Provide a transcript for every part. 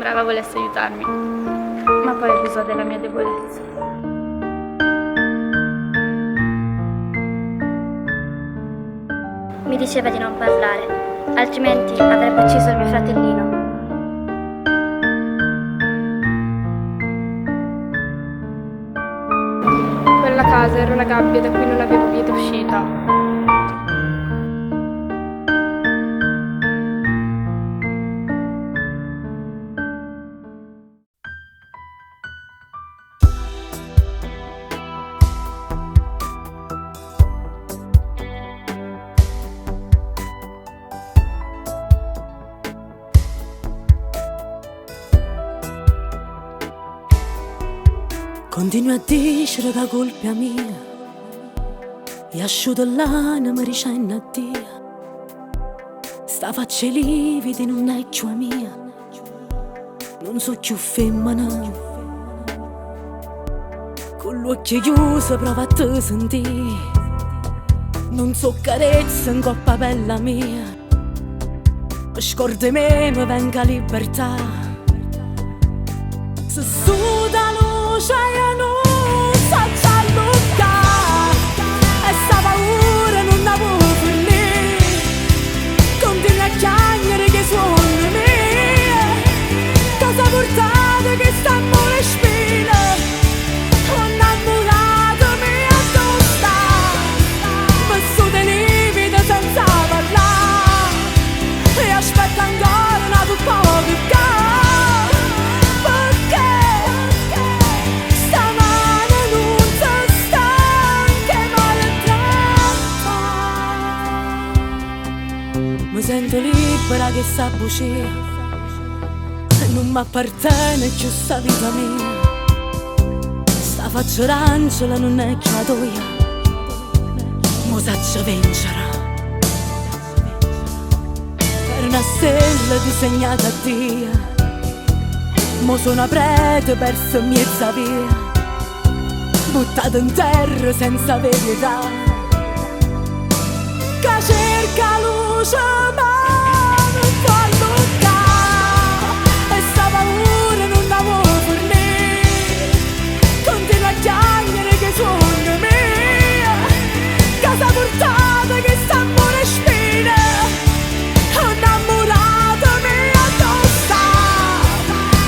sembrava volesse aiutarmi, ma poi risò della mia debolezza. Mi diceva di non parlare, altrimenti avrebbe ucciso il mio fratellino. Quella casa era una gabbia da cui non avevo via d'uscita. Continua a dire che la colpa è mia e asciutto l'anima ricenna a Dio. Sta faccia livida non è più mia, non so più femmina. Con l'occhio chiuso prova a te sentire, non so carezza in coppa bella mia. Scordi me mi venga libertà, se suda luce io non so allungare, e sta paura non avevo finire. Continua a chiamare che suona me, cosa portate che sta amore spina. Ho innamoratemi addosso, vissuto livida senza parlare, e aspetta ancora una tua povera. Mi sento libera che sa buccia, non mi appartiene più sta vita mia. Sta faccia aranciola non è che la toia, mo saccia vincere. Per una stella disegnata a Dio, mo sono a prete perso mezza via, buttata in terra senza verità, che cerca luce ma non può allungare, e sta paura non la vuoi fornire. Continua a chiamare che suona mia, casa portata che sta amore spina. Ho innamoratemi addosso,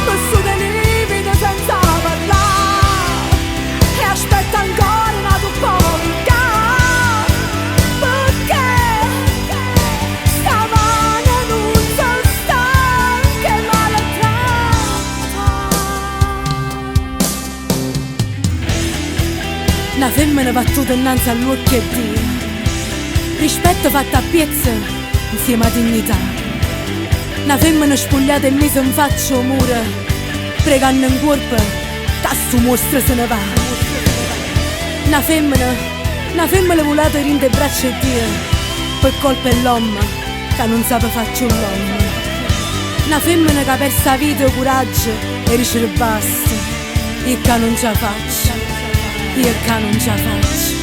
vissuto livida senza parlare, e aspetta ancora una tua povera. Una femmina battuta innanzi all'occhio e Dio, rispetto fatto a piezza insieme a dignità. Una femmina spogliata e messa in faccia mura, pregando in corpo che sto mostro se ne va. Una femmina volata in le braccia di Dio, per colpa dell'uomo che non sa farci un l'uomo. Una femmina che ha perso la vita e il coraggio e dice basta, io che non ce la faccio. Io che non ce la faccio.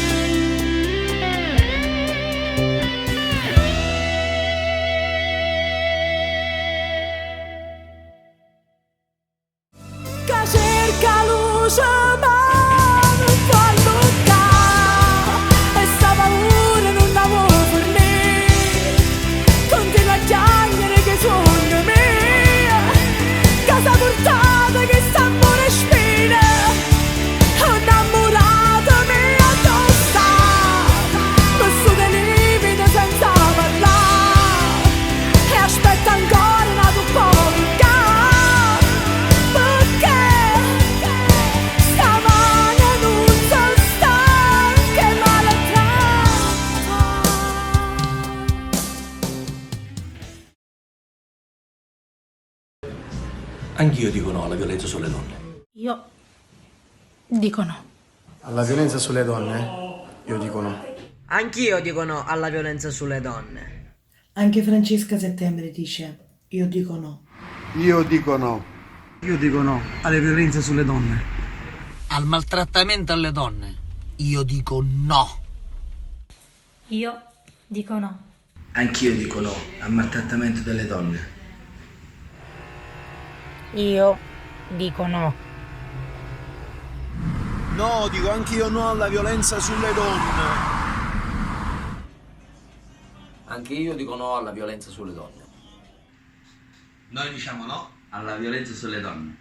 Che cerca luce ma non può allungare, e sta paura non la vuoi fornire. Continua a chiamare che suona mia, casa portata che sta amore spina. Ho innamoratemi addosso, vissuto livida senza parlare, e aspetta ancora una tua povera. Perché stamane non so stanca e maltratta. Anch'io dico no alla violenza sulle donne. Io dico no. Alla violenza sulle donne? Io dico no. Anch'io dico no alla violenza sulle donne. Anche Francesca Settembre dice: io dico no. Io dico no. Io dico no alle violenze sulle donne. Al maltrattamento alle donne. Io dico no. Io dico no. Anch'io dico no al maltrattamento delle donne. Io dico no. No, dico anch'io no alla violenza sulle donne. Anche io dico no alla violenza sulle donne. Noi diciamo no alla violenza sulle donne.